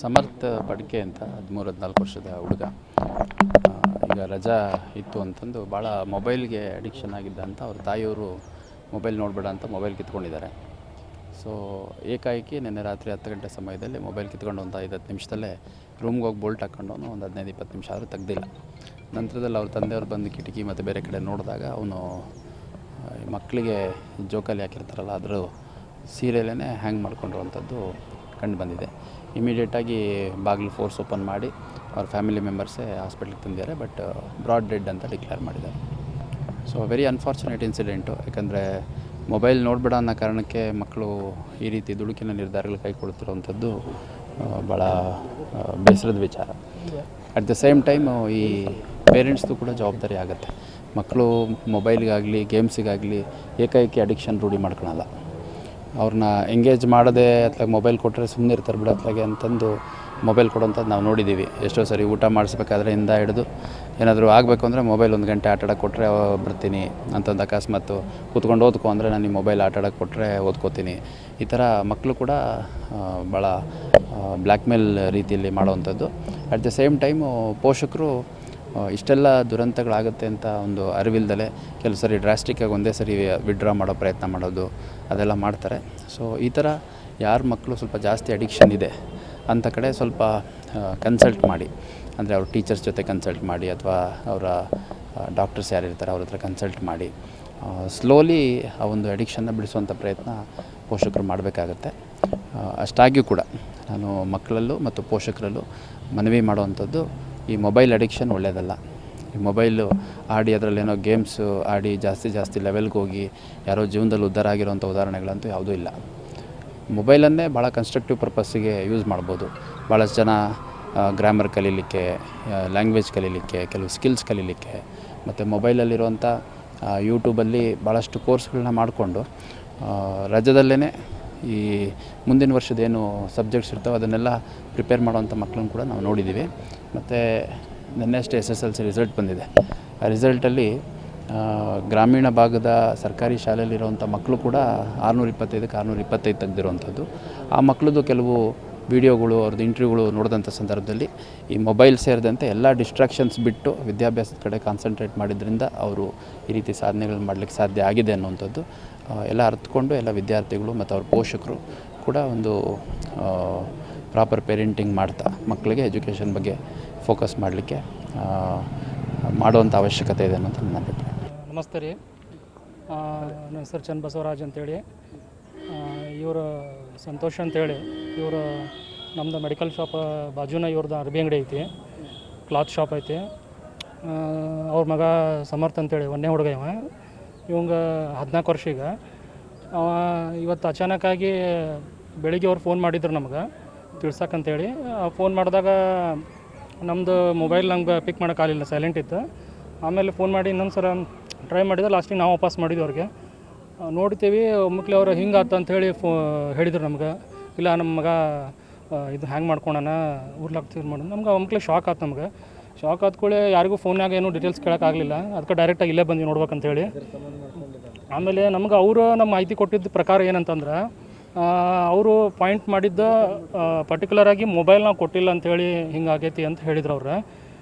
ಸಮರ್ಥ ಪಡ್ಕೆ ಅಂತ 13-14 ವರ್ಷದ ಹುಡುಗ ಈಗ ರಜಾ ಇತ್ತು ಅಂತಂದು ಭಾಳ ಮೊಬೈಲ್ಗೆ ಅಡಿಕ್ಷನ್ ಆಗಿದ್ದ ಅಂತ ಅವ್ರ ತಾಯಿಯವರು ಮೊಬೈಲ್ ನೋಡಬೇಡ ಅಂತ ಮೊಬೈಲ್ ಕಿತ್ಕೊಂಡಿದ್ದಾರೆ. ಸೊ ಏಕಾಏಕಿ ನಿನ್ನೆ ರಾತ್ರಿ 10 ಗಂಟೆ ಸಮಯದಲ್ಲಿ ಮೊಬೈಲ್ ಕಿತ್ಕೊಂಡು ಒಂದು 5-10 ನಿಮಿಷದಲ್ಲೇ ರೂಮ್ಗೆ ಹೋಗಿ ಬೋಲ್ಟ್ ಹಾಕ್ಕೊಂಡು ಒಂದು 15-20 ನಿಮಿಷ ಆದರೂ ತೆಗ್ದಿಲ್ಲ. ನಂತರದಲ್ಲಿ ಅವ್ರ ತಂದೆಯವ್ರು ಬಂದು ಕಿಟಕಿ ಮತ್ತು ಬೇರೆ ಕಡೆ ನೋಡಿದಾಗ ಅವನು ಮಕ್ಕಳಿಗೆ ಜೋಕಾಲಿ ಹಾಕಿರ್ತಾರಲ್ಲ ಅದರ ಸೀರಿಯಲೇ ಹ್ಯಾಂಗ್ ಮಾಡ್ಕೊಂಡಿರುವಂಥದ್ದು ಕಂಡು ಬಂದಿದೆ. ಇಮಿಡಿಯೇಟಾಗಿ ಬಾಗಿಲು ಫೋರ್ಸ್ ಓಪನ್ ಮಾಡಿ ಅವ್ರ ಫ್ಯಾಮಿಲಿ ಮೆಂಬರ್ಸೇ ಹಾಸ್ಪಿಟ್ಲಿಗೆ ತಂದಿದ್ದಾರೆ. ಬಟ್ ಬ್ರಾಡ್ ಡೆಡ್ ಅಂತ ಡಿಕ್ಲೇರ್ ಮಾಡಿದ್ದಾರೆ. So very unfortunate incident. ಯಾಕಂದರೆ ಮೊಬೈಲ್ ನೋಡಬೇಡ ಅನ್ನೋ ಕಾರಣಕ್ಕೆ ಮಕ್ಕಳು ಈ ರೀತಿ ದುಡುಕಿನ ನಿರ್ಧಾರಗಳು ಕೈಗೊಳ್ತಿರುವಂಥದ್ದು ಭಾಳ ಬೇಸರದ ವಿಚಾರ. ಅಟ್ ದ ಸೇಮ್ ಟೈಮ್ ಈ ಪೇರೆಂಟ್ಸ್ದು ಕೂಡ ಜವಾಬ್ದಾರಿ ಆಗುತ್ತೆ. ಮಕ್ಕಳು ಮೊಬೈಲ್ಗಾಗಲಿ ಗೇಮ್ಸಿಗಾಗಲಿ ಏಕಾಏಕಿ ಅಡಿಕ್ಷನ್ ರೂಢಿ ಮಾಡ್ಕೊಳಲ್ಲ. ಅವ್ರನ್ನ ಎಂಗೇಜ್ ಮಾಡದೆ ಅಥವಾ ಮೊಬೈಲ್ ಕೊಟ್ಟರೆ ಸುಮ್ಮನೆ ಇರ್ತಾರೆ ಬಿಡು ಅತ್ಲಾಗೆ ಅಂತಂದು ಮೊಬೈಲ್ ಕೊಡೋಂಥದ್ದು ನಾವು ನೋಡಿದ್ದೀವಿ. ಎಷ್ಟೋ ಸರಿ ಊಟ ಮಾಡಿಸ್ಬೇಕಾದ್ರೆ ಇಂದ ಹಿಡಿದು ಏನಾದರೂ ಆಗಬೇಕು ಅಂದರೆ ಮೊಬೈಲ್ 1 ಗಂಟೆ ಆಟಾಡೋಕೆ ಕೊಟ್ಟರೆ ಬರ್ತೀನಿ ಅಂತಂದು ಅಕಸ್ಮಾತ್ ಕೂತ್ಕೊಂಡು ಓದ್ಕೊ ಅಂದರೆ ನಾನು ಈ ಮೊಬೈಲ್ ಆಟಾಡೋಕೆ ಕೊಟ್ಟರೆ ಓದ್ಕೋತೀನಿ. ಈ ಥರ ಮಕ್ಕಳು ಕೂಡ ಭಾಳ ಬ್ಲ್ಯಾಕ್ ಮೇಲ್ ರೀತಿಯಲ್ಲಿ ಮಾಡೋವಂಥದ್ದು. ಅಟ್ ದ ಸೇಮ್ ಟೈಮು ಪೋಷಕರು ಇಷ್ಟೆಲ್ಲ ದುರಂತಗಳಾಗುತ್ತೆ ಅಂತ ಒಂದು ಅರಿವಿಲ್ದಲೆ ಕೆಲವು ಸರಿ ಡ್ರಾಸ್ಟಿಕ್ಕಾಗಿ ಒಂದೇ ಸರಿ ವಿಡ್ರಾ ಮಾಡೋ ಪ್ರಯತ್ನ ಮಾಡೋದು ಅದೆಲ್ಲ ಮಾಡ್ತಾರೆ. ಸೊ ಈ ಥರ ಯಾರ ಮಕ್ಕಳು ಸ್ವಲ್ಪ ಜಾಸ್ತಿ ಅಡಿಕ್ಷನ್ ಇದೆ ಅಂಥ ಕಡೆ ಸ್ವಲ್ಪ ಕನ್ಸಲ್ಟ್ ಮಾಡಿ, ಅಂದರೆ ಅವ್ರ ಟೀಚರ್ಸ್ ಜೊತೆ ಕನ್ಸಲ್ಟ್ ಮಾಡಿ ಅಥವಾ ಅವರ ಡಾಕ್ಟರ್ಸ್ ಯಾರಿರ್ತಾರೆ ಅವ್ರ ಹತ್ರ ಕನ್ಸಲ್ಟ್ ಮಾಡಿ ಸ್ಲೋಲಿ ಆ ಒಂದು ಅಡಿಕ್ಷನ್ನ ಬಿಡಿಸುವಂಥ ಪ್ರಯತ್ನ ಪೋಷಕರು ಮಾಡಬೇಕಾಗತ್ತೆ. ಅಷ್ಟಾಗಿಯೂ ಕೂಡ ನಾನು ಮಕ್ಕಳಲ್ಲೂ ಮತ್ತು ಪೋಷಕರಲ್ಲೂ ಮನವಿ ಮಾಡುವಂಥದ್ದು, ಈ ಮೊಬೈಲ್ ಅಡಿಕ್ಷನ್ ಒಳ್ಳೆಯದಲ್ಲ. ಈ ಮೊಬೈಲು ಆಡಿ ಅದರಲ್ಲೇನೋ ಗೇಮ್ಸು ಆಡಿ ಜಾಸ್ತಿ ಲೆವೆಲ್ಗೆ ಹೋಗಿ ಯಾರೋ ಜೀವನದಲ್ಲಿ ಉದ್ಧಾರ ಆಗಿರೋಂಥ ಉದಾಹರಣೆಗಳಂತೂ ಯಾವುದೂ ಇಲ್ಲ. ಮೊಬೈಲನ್ನೇ ಭಾಳ ಕನ್ಸ್ಟ್ರಕ್ಟಿವ್ ಪರ್ಪಸ್ಸಿಗೆ ಯೂಸ್ ಮಾಡ್ಬೋದು. ಭಾಳಷ್ಟು ಜನ ಗ್ರಾಮರ್ ಕಲೀಲಿಕ್ಕೆ, ಲ್ಯಾಂಗ್ವೇಜ್ ಕಲೀಲಿಕ್ಕೆ, ಕೆಲವು ಸ್ಕಿಲ್ಸ್ ಕಲೀಲಿಕ್ಕೆ, ಮತ್ತು ಮೊಬೈಲಲ್ಲಿರುವಂಥ ಯೂಟ್ಯೂಬಲ್ಲಿ ಭಾಳಷ್ಟು ಕೋರ್ಸ್ಗಳನ್ನ ಮಾಡಿಕೊಂಡು ರಜದಲ್ಲೇ ಈ ಮುಂದಿನ ವರ್ಷದೇನು ಸಬ್ಜೆಕ್ಟ್ಸ್ ಇರ್ತಾವೆ ಅದನ್ನೆಲ್ಲ ಪ್ರಿಪೇರ್ ಮಾಡೋವಂಥ ಮಕ್ಕಳನ್ನು ಕೂಡ ನಾವು ನೋಡಿದ್ದೀವಿ. ಮತ್ತು ನೆನ್ನೆಷ್ಟೇ SSLC ರಿಸಲ್ಟ್ ಬಂದಿದೆ. ಆ ರಿಸಲ್ಟಲ್ಲಿ ಗ್ರಾಮೀಣ ಭಾಗದ ಸರ್ಕಾರಿ ಶಾಲೆಯಲ್ಲಿರುವಂಥ ಮಕ್ಕಳು ಕೂಡ 625ಕ್ಕೆ 625 ತೆಗೆದಿರುವಂಥದ್ದು. ಆ ಮಕ್ಕಳದ್ದು ಕೆಲವು ವೀಡಿಯೋಗಳು ಅವ್ರದ್ದು ಇಂಟರ್ವ್ಯೂಗಳು ನೋಡಿದಂಥ ಸಂದರ್ಭದಲ್ಲಿ ಈ ಮೊಬೈಲ್ ಸೇರಿದಂತೆ ಎಲ್ಲ ಡಿಸ್ಟ್ರಾಕ್ಷನ್ಸ್ ಬಿಟ್ಟು ವಿದ್ಯಾಭ್ಯಾಸದ ಕಡೆ ಕಾನ್ಸಂಟ್ರೇಟ್ ಮಾಡಿದ್ರಿಂದ ಅವರು ಈ ರೀತಿ ಸಾಧನೆಗಳನ್ನ ಮಾಡಲಿಕ್ಕೆ ಸಾಧ್ಯ ಆಗಿದೆ ಅನ್ನುವಂಥದ್ದು ಎಲ್ಲ ಅರ್ಥಕೊಂಡು ಎಲ್ಲ ವಿದ್ಯಾರ್ಥಿಗಳು ಮತ್ತು ಅವ್ರ ಪೋಷಕರು ಕೂಡ ಒಂದು ಪ್ರಾಪರ್ ಪೇರೆಂಟಿಂಗ್ ಮಾಡ್ತಾ ಮಕ್ಕಳಿಗೆ ಎಜುಕೇಷನ್ ಬಗ್ಗೆ ಫೋಕಸ್ ಮಾಡಲಿಕ್ಕೆ ಮಾಡುವಂಥ ಅವಶ್ಯಕತೆ ಇದೆ ಅನ್ನೋದು ನನ್ನ ಅಭಿಪ್ರಾಯ. ನಮಸ್ತೆ ರೀ, ನನ್ನ ಹೆಸರು ಚನ್ನ ಬಸವರಾಜ್ ಅಂತೇಳಿ. ಇವರು ಸಂತೋಷ್ ಅಂತೇಳಿ ಇವರು ನಮ್ಮದು ಮೆಡಿಕಲ್ ಶಾಪ್ ಬಾಜುನ ಇವ್ರದ್ದು ಅರ್ಬಿ ಅಂಗಡಿ ಐತಿ, ಕ್ಲಾತ್ ಶಾಪ್ ಐತಿ. ಅವ್ರ ಮಗ ಸಮರ್ಥ ಅಂತೇಳಿ ಒಂದೇ ಹುಡುಗ ಇವಂಗೆ 14 ವರ್ಷ ಈಗ. ಇವತ್ತು ಅಚಾನಕ್ಕಾಗಿ ಬೆಳಿಗ್ಗೆ ಅವ್ರು ಫೋನ್ ಮಾಡಿದ್ರು ನಮ್ಗೆ ತಿಳ್ಸಕ್ಕಂತೇಳಿ. ಫೋನ್ ಮಾಡಿದಾಗ ನಮ್ಮದು ಮೊಬೈಲ್ ನಂಗೆ ಪಿಕ್ ಮಾಡೋಕ್ಕಾಗಲಿಲ್ಲ, ಸೈಲೆಂಟ್ ಇತ್ತು. ಆಮೇಲೆ ಫೋನ್ ಮಾಡಿ ಇನ್ನೊಂದು ಸಲ ಟ್ರೈ ಮಾಡಿದ್ರೆ ಲಾಸ್ಟಿಗೆ ನಾವು ವಾಪಸ್ ಮಾಡಿದ್ವಿ ಅವ್ರಿಗೆ. ನೋಡ್ತೀವಿ ಒಮ್ಮಕ್ಲೆ ಅವ್ರು ಹಿಂಗೆ ಆತ ಅಂಥೇಳಿ ಹೇಳಿದ್ರು ನಮ್ಗೆ. ಇಲ್ಲ ನಮ್ಮ ಮಗ ಇದು ಹ್ಯಾಂಗ್ ಮಾಡ್ಕೊಳೋಣ ಊರ್ಲಾಗ್ತೀವಿ ಮಾಡೋದು. ನಮ್ಗೆ ಒಮ್ಮಕ್ಲೆ ಶಾಕ್ ಆಯ್ತು. ನಮ್ಗೆ ಶಾಕ್ ಆದ್ಕೂಳೆ ಯಾರಿಗೂ ಫೋನ್ಯಾಗ ಏನೂ ಡೀಟೇಲ್ಸ್ ಕೇಳೋಕ್ಕಾಗಲಿಲ್ಲ. ಅದಕ್ಕೆ ಡೈರೆಕ್ಟಾಗಿ ಇಲ್ಲೇ ಬಂದು ನೋಡ್ಬೇಕಂತೇಳಿ. ಆಮೇಲೆ ನಮ್ಗೆ ಅವರು ನಮ್ಮ ಮಾಹಿತಿ ಕೊಟ್ಟಿದ್ದ ಪ್ರಕಾರ ಏನಂತಂದ್ರೆ ಅವರು ಪಾಯಿಂಟ್ ಮಾಡಿದ್ದ ಪರ್ಟಿಕ್ಯುಲರಾಗಿ ಮೊಬೈಲ್ ನಾವು ಕೊಟ್ಟಿಲ್ಲ ಅಂಥೇಳಿ ಹಿಂಗಾಗೈತಿ ಅಂತ ಹೇಳಿದ್ರು ಅವ್ರು.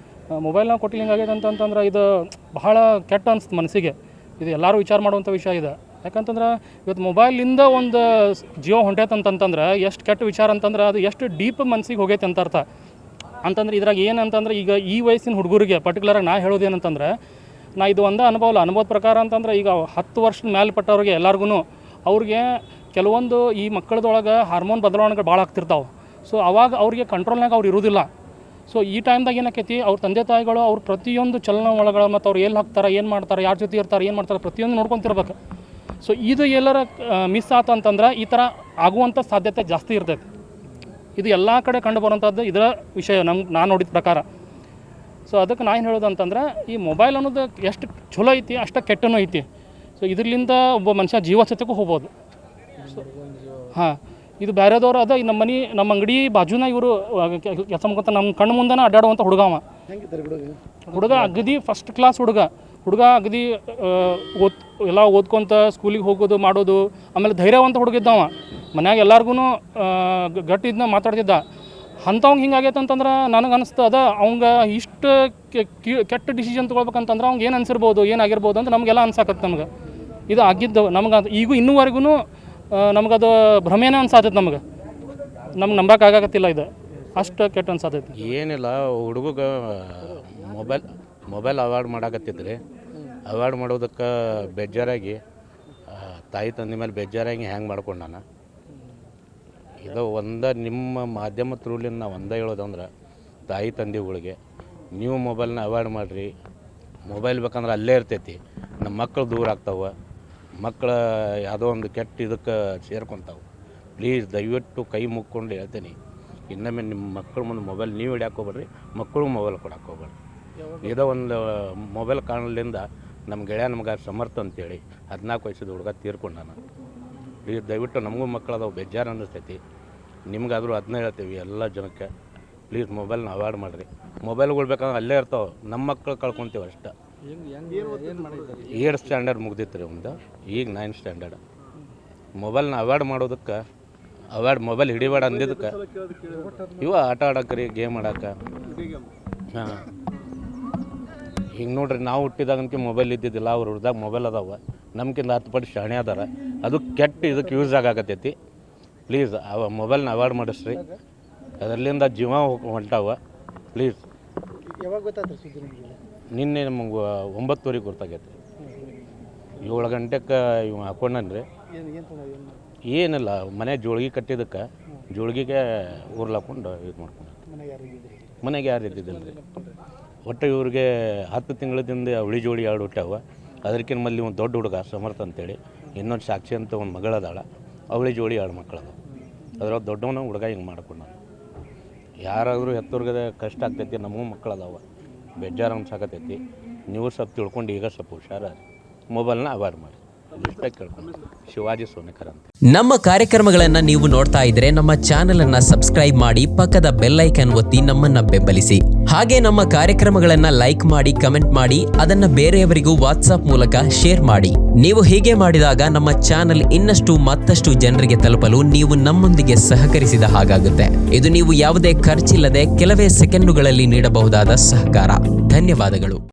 ಮೊಬೈಲ್ ನಾವು ಕೊಟ್ಟಿಲ್ಲ ಹಿಂಗಾಗೈತೆ ಅಂತಂದ್ರೆ ಇದು ಬಹಳ ಕೆಟ್ಟ ಅನಿಸ್ತು ಮನಸ್ಸಿಗೆ. ಇದು ಎಲ್ಲರೂ ವಿಚಾರ ಮಾಡುವಂಥ ವಿಷಯ ಇದೆ. ಯಾಕಂತಂದ್ರೆ ಇವತ್ತು ಮೊಬೈಲಿಂದ ಒಂದು ಜೀವ ಹೊಂಟೈತಂತಂದ್ರೆ ಎಷ್ಟು ಕೆಟ್ಟ ವಿಚಾರ ಅಂತಂದ್ರೆ ಅದು ಎಷ್ಟು ಡೀಪ್ ಮನಸ್ಸಿಗೆ ಹೋಗೈತೆ ಅಂತ ಅರ್ಥ. ಅಂತಂದ್ರೆ ಇದ್ರಾಗ ಏನಂತಂದ್ರೆ ಈಗ ಈ ವಯಸ್ಸಿನ ಹುಡುಗರಿಗೆ ಪರ್ಟಿಕ್ಯುಲರಾಗಿ ನಾ ಹೇಳೋದೇನಂತಂದ್ರೆ, ನಾ ಇದು ಒಂದು ಅನುಭವದ ಪ್ರಕಾರ ಅಂತಂದ್ರೆ ಈಗ 10 ವರ್ಷದ ಮೇಲ್ಪಟ್ಟವ್ರಿಗೆ ಎಲ್ಲರಿಗೂ ಅವ್ರಿಗೆ ಕೆಲವೊಂದು ಈ ಮಕ್ಕಳದೊಳಗೆ ಹಾರ್ಮೋನ್ ಬದಲಾವಣೆಗಳು ಭಾಳ ಆಗ್ತಿರ್ತಾವೆ. ಸೊ ಅವಾಗ ಅವ್ರಿಗೆ ಕಂಟ್ರೋಲ್ನಾಗ ಅವ್ರು ಇರೋದಿಲ್ಲ. ಸೊ ಈ ಟೈಮ್ದಾಗ ಏನಾಕೈತಿ, ಅವ್ರ ತಂದೆ ತಾಯಿಗಳು ಅವ್ರ ಪ್ರತಿಯೊಂದು ಚಲನವಲಗಳು ಮತ್ತು ಅವ್ರು ಎಲ್ಲಿ ಹಾಕ್ತಾರೆ, ಏನು ಮಾಡ್ತಾರೆ, ಯಾರ ಜೊತೆ ಇರ್ತಾರೆ, ಏನು ಮಾಡ್ತಾರೆ, ಪ್ರತಿಯೊಂದು ನೋಡ್ಕೊತಿರ್ಬೇಕು. ಸೊ ಇದು ಎಲ್ಲರ ಮಿಸ್ ಆಯ್ತು ಅಂತಂದ್ರೆ ಈ ಥರ ಆಗುವಂಥ ಸಾಧ್ಯತೆ ಜಾಸ್ತಿ ಇರ್ತೈತೆ. ಇದು ಎಲ್ಲ ಕಡೆ ಕಂಡು ಬರೋಂಥದ್ದು ಇದರ ವಿಷಯ ನಾನು ನೋಡಿದ ಪ್ರಕಾರ. ಸೊ ಅದಕ್ಕೆ ನಾನು ಹೇಳೋದು ಅಂತಂದ್ರೆ ಈ ಮೊಬೈಲ್ ಅನ್ನೋದು ಎಷ್ಟು ಚಲೋ ಐತಿ ಅಷ್ಟು ಕೆಟ್ಟನೂ ಐತಿ. ಸೊ ಇದರಿಂದ ಒಬ್ಬ ಮನುಷ್ಯ ಜೀವಚತೆಗೂ ಹೋಗ್ಬೋದು. ಹಾಂ, ಇದು ಬೇರೆದವ್ರು ಅದ ನಮ್ಮ ಅಂಗಡಿ ಬಾಜುನ ಇವರು ಕೆಲಸ ಮಾಡ್ಕೊತ ನಮ್ಮ ಕಣ್ಣು ಮುಂದೆನೇ ಅಡ್ಡಾಡುವಂಥ ಹುಡುಗ ಅಗದಿ ಫಸ್ಟ್ ಕ್ಲಾಸ್ ಹುಡುಗ ಅಗದಿ ಎಲ್ಲ ಓದ್ಕೊತ ಸ್ಕೂಲಿಗೆ ಹೋಗೋದು ಮಾಡೋದು. ಆಮೇಲೆ ಧೈರ್ಯವಂತ ಹುಡುಗಿದ್ದವ, ಮನ್ಯಾಗ ಎಲ್ಲರಿಗೂ ಗಟ್ಟಿದ್ನ ಮಾತಾಡ್ತಿದ್ದ. ಅಂಥವ್ಗೆ ಹಿಂಗಾಗೈತೆ ಅಂತಂದ್ರೆ ನನಗೆ ಅನಿಸ್ತು ಅದ ಅವಂಗೆ ಇಷ್ಟು ಕೆಟ್ಟ ಡಿಸಿಷನ್ ತೊಗೊಳ್ಬೇಕಂತಂದ್ರೆ ಅವ್ಗೆ ಏನು ಅನ್ಸಿರ್ಬೋದು ಏನಾಗಿರ್ಬೋದು ಅಂತ ನಮಗೆಲ್ಲ ಅನ್ಸಾಕತ್ತೆ ನಮ್ಗೆ ಇದು ಆಗಿದ್ದು ನಮ್ಗೆ ಅದು ಈಗೂ ಇನ್ನೂವರೆಗೂ ನಮಗದು ಭ್ರಮೇನ ಅನ್ಸಾತೈತೆ ನಮ್ಗೆ ನಂಬಕ್ಕಾಗತ್ತಿಲ್ಲ ಇದು ಅಷ್ಟು ಕೆಟ್ಟ ಅನ್ಸಾತೈತಿ. ಏನಿಲ್ಲ ಹುಡುಗ ಮೊಬೈಲ್ ಅವಾಯ್ಡ್ ಮಾಡಾಕತ್ತಿದ್ರಿ. ಅವಾಯ್ಡ್ ಮಾಡೋದಕ್ಕೆ ಬೇಜಾರಾಗಿ ತಾಯಿ ತಂದೆ ಮೇಲೆ ಬೇಜಾರಾಗಿ ಹ್ಯಾಂಗೆ ಮಾಡ್ಕೊಂಡಾನ. ಇದು ನಿಮ್ಮ ಮಾಧ್ಯಮ ಥ್ರೂಲಿಂದ ನಾವು ಹೇಳೋದಂದ್ರೆ ತಾಯಿ ತಂದೆಗಳಿಗೆ ನೀವು ಮೊಬೈಲ್ನ ಅವಾಯ್ಡ್ ಮಾಡಿರಿ. ಮೊಬೈಲ್ ಬೇಕಂದ್ರೆ ಅಲ್ಲೇ ಇರ್ತೈತಿ. ನಮ್ಮ ಮಕ್ಕಳು ದೂರ ಆಗ್ತಾವೆ, ಮಕ್ಕಳು ಯಾವುದೋ ಒಂದು ಕೆಟ್ಟ ಇದಕ್ಕೆ ಸೇರ್ಕೊತಾವೆ. ಪ್ಲೀಸ್ ದಯವಿಟ್ಟು ಕೈ ಮುಕ್ಕೊಂಡು ಹೇಳ್ತೀನಿ, ಇನ್ನೊಮ್ಮೆ ನಿಮ್ಮ ಮಕ್ಕಳ ಮುಂದೆ ಮೊಬೈಲ್ ನೀವು ಹಿಡ್ಯಾಕೋಬೇಡ್ರಿ, ಮಕ್ಕಳು ಮೊಬೈಲ್ ಕೊಡಾಕೋಬೇಡ್ರಿ. ಇದೋ ಒಂದು ಮೊಬೈಲ್ ಕಾರಣದಿಂದ ನಮ್ಮ ಗೆಳೆಯ ನಮ್ಗೆ ಸಮರ್ಥ ಅಂತೇಳಿ 14 ವಯಸ್ಸದ ಹುಡುಗ ತೀರ್ಕೊಂಡಾನ. ಪ್ಲೀಸ್ ದಯವಿಟ್ಟು ನಮಗೂ ಮಕ್ಕಳು ಅದಾವೆ, ಬೇಜಾರು ಅನ್ನಿಸ್ತೈತಿ. ನಿಮ್ಗಾದರೂ ಅದನ್ನ ಹೇಳ್ತೀವಿ ಎಲ್ಲ ಜನಕ್ಕೆ, ಪ್ಲೀಸ್ ಮೊಬೈಲ್ನ ಅವಾಯ್ಡ್ ಮಾಡಿರಿ. ಮೊಬೈಲ್ಗಳು ಬೇಕಂದ್ರೆ ಅಲ್ಲೇ ಇರ್ತಾವೆ, ನಮ್ಮ ಮಕ್ಕಳು ಕಳ್ಕೊತೀವಿ ಅಷ್ಟೇ. 8 ಸ್ಟ್ಯಾಂಡರ್ಡ್ ಮುಗ್ದಿತ್ತು ರೀ ಒಂದು, ಈಗ 9 ಸ್ಟ್ಯಾಂಡರ್ಡ್. ಮೊಬೈಲ್ನ ಅವಾಯ್ಡ್ ಮಾಡೋದಕ್ಕೆ ಮೊಬೈಲ್ ಹಿಡಿಬೇಡ ಅಂದಿದ್ದಕ್ಕೆ ಇವ ಆಟ ಆಡೋಕ್ರಿ, ಗೇಮ್ ಆಡೋಕೆ. ಹಾಂ, ಹಿಂಗೆ ನೋಡ್ರಿ, ನಾವು ಹುಟ್ಟಿದಾಗಂತ ಮೊಬೈಲ್ ಇದ್ದಿದ್ದಿಲ್ಲ, ಅವ್ರು ಹುಡ್ದಾಗ ಮೊಬೈಲ್ ಅದಾವೆ, ನಮ್ಗಿಂತ 10 ಪಟ್ಟು ಶಾಣೆ ಅದಾರ. ಅದು ಕೆಟ್ಟ ಇದಕ್ಕೆ ಯೂಸ್ ಆಗತ್ತೈತಿ. ಪ್ಲೀಸ್ ಮೊಬೈಲ್ನ ಅವಾಯ್ಡ್ ಮಾಡಿಸ್ರಿ, ಅದರಲ್ಲಿಂದ ಜೀವ ಹೊಂಟಾವ. ಪ್ಲೀಸ್. ಯಾವಾಗ ಗೊತ್ತಾಯ್ತು ಸುದ್ದಿ ನಿಮಗೆ? ನಿನ್ನೆ ನಮಗೆ 9:00 ಗೊತ್ತಾಗೈತೆ. 7 ಗಂಟೆಗೆ ಇವ ಹಾಕೊಂಡನ್ರಿ. ಏನಿಲ್ಲ, ಮನೆ ಜೋಳಿಗೆ ಕಟ್ಟಿದ್ದಕ್ಕೆ ಜೋಳಿಗೆಗೆ ಊರ್ಲಾಕೊಂಡು ಇದು ಮಾಡ್ಕೊಂಡು. ಮನೆಗೆ ಯಾರು ಇದ್ದಿದ್ದಿಲ್ಲ ರೀ. ಒಟ್ಟು ಇವ್ರಿಗೆ 10 ತಿಂಗಳದಿಂದ ಅವಳಿ ಜೋಡಿ 2 ಹುಟ್ಟಾವ. ಅದಕ್ಕಿಂತ ಮಲ್ಲಿ ಒಂದು ದೊಡ್ಡ ಹುಡುಗ ಸಮರ್ಥ ಅಂತೇಳಿ, ಇನ್ನೊಂದು ಸಾಕ್ಷಿ ಅಂತ ಒಂದು ಮಗಳದಾಳ, ಅವಳಿ ಜೋಡಿ 2 ಮಕ್ಕಳದ. ಅದ್ರೊಳಗೆ ದೊಡ್ಡವನ ಹುಡುಗ ಹಿಂಗೆ ಮಾಡ್ಕೊಂಡು. ಯಾರಾದರೂ ಹೆತ್ತವ್ರಿಗೆ ಕಷ್ಟ ಆಗ್ತೈತಿ, ನಮಗೂ ಮಕ್ಕಳದಾವ, ಬೇಜಾರು ಅನ್ಸಾಕತ್ತೈತಿ. ನೀವು ಸ್ವಲ್ಪ ತಿಳ್ಕೊಂಡು ಈಗ ಸ್ವಲ್ಪ ಹುಷಾರ ಮೊಬೈಲ್ನ ಅವಾಯ್ಡ್ ಮಾಡಿ. ಇಷ್ಟ ಕೇಳ್ಕೊಂಡು ಶಿವಾಜಿ ಸೋನೇಕರ್ ಅಂತ. ನಮ್ಮ ಕಾರ್ಯಕ್ರಮಗಳನ್ನು ನೀವು ನೋಡ್ತಾ ಇದ್ರೆ ನಮ್ಮ ಚಾನೆಲ್ ಅನ್ನ ಸಬ್ಸ್ಕ್ರೈಬ್ ಮಾಡಿ, ಪಕ್ಕದ ಬೆಲ್ ಐಕನ್ ಒತ್ತಿ ನಮ್ಮನ್ನ ಬೆಂಬಲಿಸಿ. ಹಾಗೆ ನಮ್ಮ ಕಾರ್ಯಕ್ರಮಗಳನ್ನ ಲೈಕ್ ಮಾಡಿ, ಕಮೆಂಟ್ ಮಾಡಿ, ಅದನ್ನ ಬೇರೆಯವರಿಗೂ ವಾಟ್ಸ್ಆಪ್ ಮೂಲಕ ಶೇರ್ ಮಾಡಿ. ನೀವು ಹೀಗೆ ಮಾಡಿದಾಗ ನಮ್ಮ ಚಾನೆಲ್ ಇನ್ನಷ್ಟು ಮತ್ತಷ್ಟು ಜನರಿಗೆ ತಲುಪಲು ನೀವು ನಮ್ಮೊಂದಿಗೆ ಸಹಕರಿಸಿದ ಹಾಗಾಗುತ್ತೆ. ಇದು ನೀವು ಯಾವುದೇ ಖರ್ಚಿಲ್ಲದೆ ಕೆಲವೇ ಸೆಕೆಂಡುಗಳಲ್ಲಿ ನೀಡಬಹುದಾದ ಸಹಕಾರ. ಧನ್ಯವಾದಗಳು.